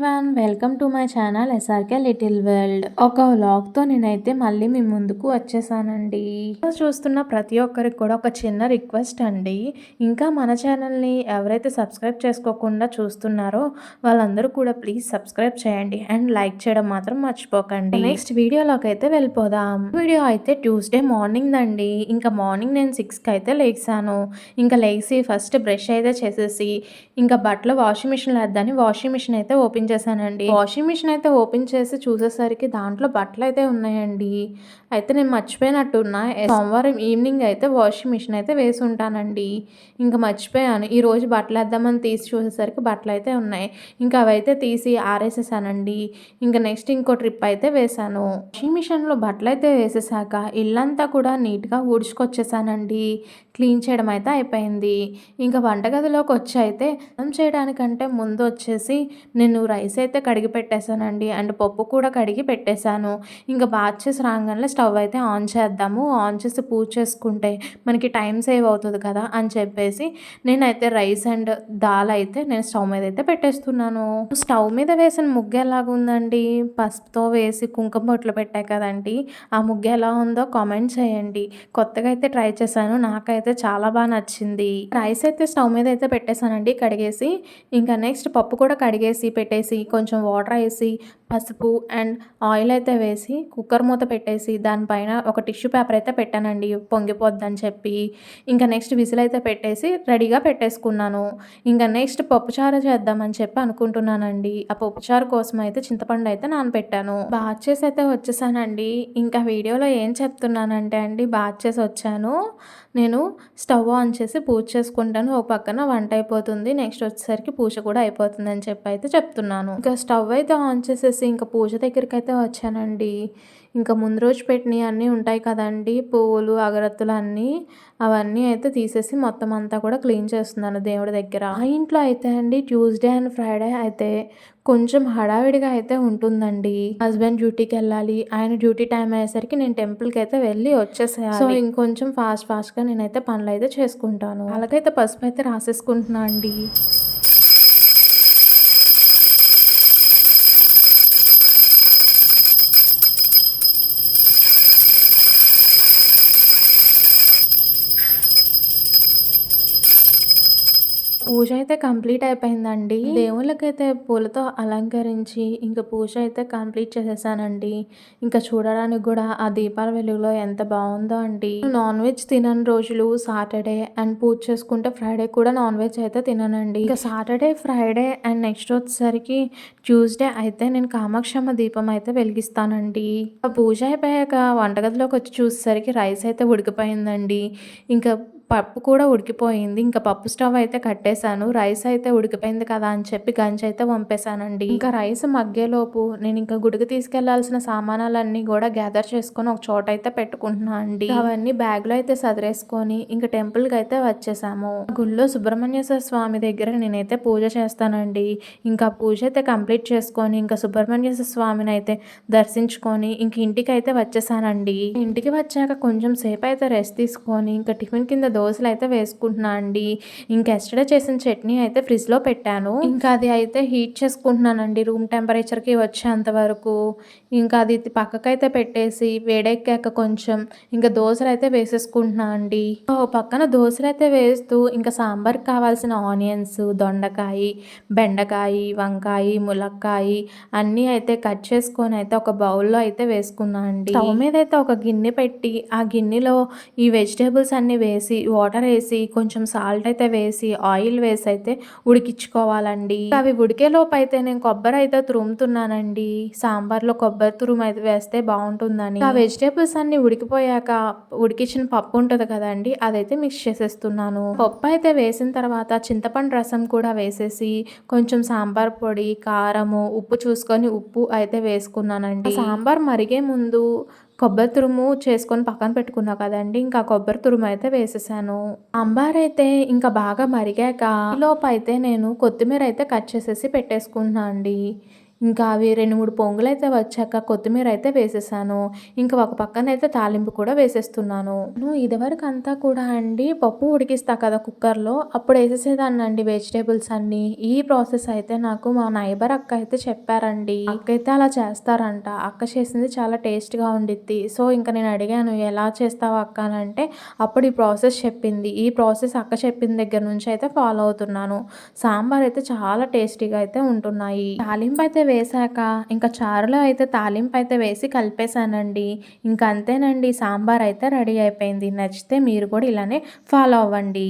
Everyone, welcome to my channel SRK little world. ఒక వ్లాగ్తో నేనైతే మళ్ళీ మీ ముందుకు వచ్చేసానండి. చూస్తున్న ప్రతి ఒక్కరికి కూడా ఒక చిన్న రిక్వెస్ట్ అండి. ఇంకా మన ఛానల్ని ఎవరైతే సబ్స్క్రైబ్ చేసుకోకుండా చూస్తున్నారో వాళ్ళందరూ కూడా ప్లీజ్ సబ్స్క్రైబ్ చేయండి అండ్ లైక్ చేయడం మాత్రం మర్చిపోకండి. నెక్స్ట్ వీడియోలోకి అయితే వెళ్ళిపోదాం. వీడియో అయితే ట్యూస్డే మార్నింగ్ అండి. ఇంకా మార్నింగ్ నేను 6కి అయితే లేచాను. ఇంకా లేచి ఫస్ట్ బ్రష్ అయితే చేసేసి ఇంకా బట్టలు వాషింగ్ మిషన్లో వేద్దాని వాషింగ్ మిషన్ అయితే ఓపెన్ చేశానండి. వాషింగ్ మిషన్ అయితే ఓపెన్ చేసి చూసేసరికి దాంట్లో బట్టలు అయితే ఉన్నాయండి. అయితే నేను మర్చిపోయినట్టున్నా, సోమవారం ఈవినింగ్ అయితే వాషింగ్ మిషన్ అయితే వేసి ఉంటానండి. ఇంకా మర్చిపోయాను. ఈరోజు బట్టలు వేద్దామని తీసి చూసేసరికి బట్టలు అయితే ఉన్నాయి. ఇంకా అవైతే తీసి ఆరేసేసానండి. ఇంకా నెక్స్ట్ ఇంకో ట్రిప్ అయితే వేసాను. వాషింగ్ మిషన్లో బట్టలు అయితే వేసేసాక ఇల్లంతా కూడా నీట్గా ఊడ్చుకొచ్చేసానండి. క్లీన్ చేయడం అయితే అయిపోయింది. ఇంకా వంటగదిలోకి వచ్చి అయితే అన్నం చేయడానికంటే ముందు వచ్చేసి నేను రైస్ అయితే కడిగి పెట్టేశానండి. అండ్ పప్పు కూడా కడిగి పెట్టేశాను. ఇంకా బాత్ చేసి రాగానే స్టవ్ అయితే ఆన్ చేద్దాము, ఆన్ చేసి పూజ చేసుకుంటే మనకి టైం సేవ్ అవుతుంది కదా అని చెప్పేసి నేనైతే రైస్ అండ్ దాల్ అయితే నేను స్టవ్ మీద అయితే పెట్టేస్తున్నాను. స్టవ్ మీద వేసిన ముగ్గు ఎలాగుందండి? పసుపుతో వేసి కుంకుమ బొట్లు పెట్టాయి కదండి, ఆ ముగ్గు ఎలా ఉందో కామెంట్ చేయండి. కొత్తగా అయితే ట్రై చేశాను, నాకైతే చాలా బాగా నచ్చింది. రైస్ అయితే స్టవ్ మీద అయితే పెట్టేశానండి కడిగేసి. ఇంకా నెక్స్ట్ పప్పు కూడా కడిగేసి పెట్టేసి కొంచెం వాటర్ వేసి పసుపు అండ్ ఆయిల్ అయితే వేసి కుక్కర్ మూత పెట్టేసి దానిపైన ఒక టిష్యూ పేపర్ అయితే పెట్టానండి, పొంగిపోద్దని చెప్పి. ఇంకా నెక్స్ట్ విజిల్ అయితే పెట్టేసి రెడీగా పెట్టేసుకున్నాను. ఇంకా నెక్స్ట్ పప్పుచారు చేద్దామని చెప్పి అనుకుంటున్నానండి. ఆ పప్పుచారు కోసం అయితే చింతపండు అయితే నానబెట్టాను. బాత్ చేసి అయితే వచ్చేసానండి. ఇంకా వీడియోలో ఏం చెప్తున్నానంటే అండి, బాత్ చేసి వచ్చాను, నేను స్టవ్ ఆన్ చేసి పూజ చేసుకుంటాను, ఒక పక్కన వంట అయిపోతుంది, నెక్స్ట్ వచ్చేసరికి పూజ కూడా అయిపోతుంది అని చెప్పి అయితే చెప్తున్నాను. ఇంకా స్టవ్ అయితే ఆన్ చేసేసి ఇంకా పూజ దగ్గరికి అయితే వచ్చానండి. ఇంకా ముందు రోజు పెట్టినవి అన్నీ ఉంటాయి కదండి, పువ్వులు అగరత్తులు అన్నీ, అవన్నీ అయితే తీసేసి మొత్తం అంతా కూడా క్లీన్ చేస్తున్నాను దేవుడి దగ్గర. ఆ ఇంట్లో అయితే అండి ట్యూస్డే అండ్ ఫ్రైడే అయితే కొంచెం హడావిడిగా అయితే ఉంటుందండి. హస్బెండ్ డ్యూటీకి వెళ్ళాలి, ఆయన డ్యూటీ టైం అయ్యేసరికి నేను టెంపుల్కి అయితే వెళ్ళి వచ్చేసేయాలి. సో ఇంకొంచెం ఫాస్ట్గా నేనైతే పనులు అయితే చేసుకుంటాను. అలాగైతే పసుపు అయితే రాసేసుకుంటున్నా అండి. పూజ అయితే కంప్లీట్ అయిపోయిందండి. దేవుళ్ళకైతే పూలతో అలంకరించి ఇంకా పూజ అయితే కంప్లీట్ చేసేసానండి. ఇంకా చూడడానికి కూడా ఆ దీపాల వెలుగులో ఎంత బాగుందో అండి. నాన్ వెజ్ తినని రోజులు సాటర్డే అండ్ పూజ చేసుకుంటే ఫ్రైడే కూడా నాన్ వెజ్ అయితే తిననండి. ఇంకా సాటర్డే ఫ్రైడే అండ్ నెక్స్ట్ వచ్చేసరికి ట్యూస్డే అయితే నేను కామాక్షమ్మ దీపం అయితే వెలిగిస్తానండి. ఆ పూజ అయిపోయాక వంటగదిలోకి వచ్చి చూసేసరికి రైస్ అయితే ఉడికిపోయిందండి. ఇంకా పప్పు కూడా ఉడికిపోయింది. ఇంకా పప్పు స్టవ్ అయితే కట్టేశాను. రైస్ అయితే ఉడికిపోయింది కదా అని చెప్పి గంజి అయితే వంపేశానండి. ఇంకా రైస్ మగ్గేలోపు నేను ఇంకా గుడికి తీసుకెళ్లాల్సిన సామానాలన్నీ కూడా గ్యాదర్ చేసుకొని ఒక చోట అయితే పెట్టుకుంటున్నా అండి. అవన్నీ బ్యాగ్లో అయితే సదిరేసుకొని ఇంకా టెంపుల్కి అయితే వచ్చేసాము. గుళ్ళో సుబ్రహ్మణ్యేశ్వర స్వామి దగ్గర నేనైతే పూజ చేస్తానండి. ఇంకా పూజ అయితే కంప్లీట్ చేసుకొని ఇంకా సుబ్రహ్మణ్యేశ్వర స్వామిని అయితే దర్శించుకొని ఇంక ఇంటికి అయితే వచ్చేసానండి. ఇంటికి వచ్చాక కొంచెం సేపు అయితే రెస్ట్ తీసుకొని ఇంకా టిఫిన్ కింద దోశలు అయితే వేసుకుంటున్నా అండి. ఇంకా ఎస్టర్డే చేసిన చట్నీ అయితే ఫ్రిడ్జ్లో పెట్టాను. ఇంకా అది అయితే హీట్ చేసుకుంటున్నానండి రూమ్ టెంపరేచర్కి వచ్చేంత వరకు. ఇంకా అది పక్కకైతే పెట్టేసి వేడెక్కాక కొంచెం ఇంకా దోశలు అయితే వేసేసుకుంటున్నా అండి. ఓ పక్కన దోశలు అయితే వేస్తూ ఇంకా సాంబార్కి కావాల్సిన ఆనియన్స్, దొండకాయ, బెండకాయ, వంకాయ, ములక్కాయ అన్నీ అయితే కట్ చేసుకొని అయితే ఒక బౌల్లో అయితే వేసుకున్నా అండి. స్టవ్ మీద అయితే ఒక గిన్నె పెట్టి ఆ గిన్నెలో ఈ వెజిటేబుల్స్ అన్నీ వేసి వాటర్ వేసి కొంచెం సాల్ట్ అయితే వేసి ఆయిల్ వేసి అయితే ఉడికించుకోవాలండి. అవి ఉడికేలోపు అయితే నేను కొబ్బరి అయితే తురుముతున్నానండి. సాంబార్లో కొబ్బరి తురుము అయితే వేస్తే బాగుంటుందని. ఆ వెజిటేబుల్స్ అన్ని ఉడికిపోయాక ఉడికించిన పప్పు ఉంటుంది కదండి, అదైతే మిక్స్ చేసేస్తున్నాను. పప్పు అయితే వేసిన తర్వాత చింతపండు రసం కూడా వేసేసి కొంచెం సాంబార్ పొడి, కారము, ఉప్పు చూసుకొని ఉప్పు అయితే వేసుకున్నానండి. సాంబార్ మరిగే ముందు కొబ్బరి తురుము చేసుకొని పక్కన పెట్టుకున్నా కదండి, ఇంకా కొబ్బరి తురుము అయితే వేసేసాను. సాంబార్ అయితే ఇంకా బాగా మరిగాక ఈలోపు అయితే నేను కొత్తిమీర అయితే కట్ చేసేసి పెట్టేసుకుంటున్నా అండి. ఇంకా అవి 2, 3 పొంగులైతే వచ్చాక కొత్తిమీర అయితే వేసేసాను. ఇంకా ఒక పక్కనైతే తాలింపు కూడా వేసేస్తున్నాను. నేను ఇదివరకంతా కూడా అండి పప్పు ఉడికిస్తా కదా కుక్కర్‌లో అప్పుడు ఏసేసేదాన్నండి వెజిటబుల్స్ అన్నీ. ఈ ప్రాసెస్ అయితే నాకు మా నైబర్ అక్క అయితే చెప్పారండి. అక్కయితే అలా చేస్తారంట. అక్క చేసింది చాలా టేస్ట్‌గా ఉండిద్ది. సో, ఇంక నేను అడిగాను ఎలా చేస్తావు అక్క అనంటే అప్పుడు ఈ ప్రాసెస్ చెప్పింది. ఈ ప్రాసెస్ అక్క చెప్పిన దగ్గర నుంచి అయితే ఫాలో అవుతున్నాను. సాంబార్ అయితే చాలా టేస్టీగా అయితే ఉంటున్నాయి. తాలింపయితే వేశాక ఇంకా చారులో అయితే తాలింపయితే వేసి కలిపేశానండి. ఇంక అంతేనండి సాంబార్ అయితే రెడీ అయిపోయింది. నచ్చితే మీరు కూడా ఇలానే ఫాలో అవ్వండి.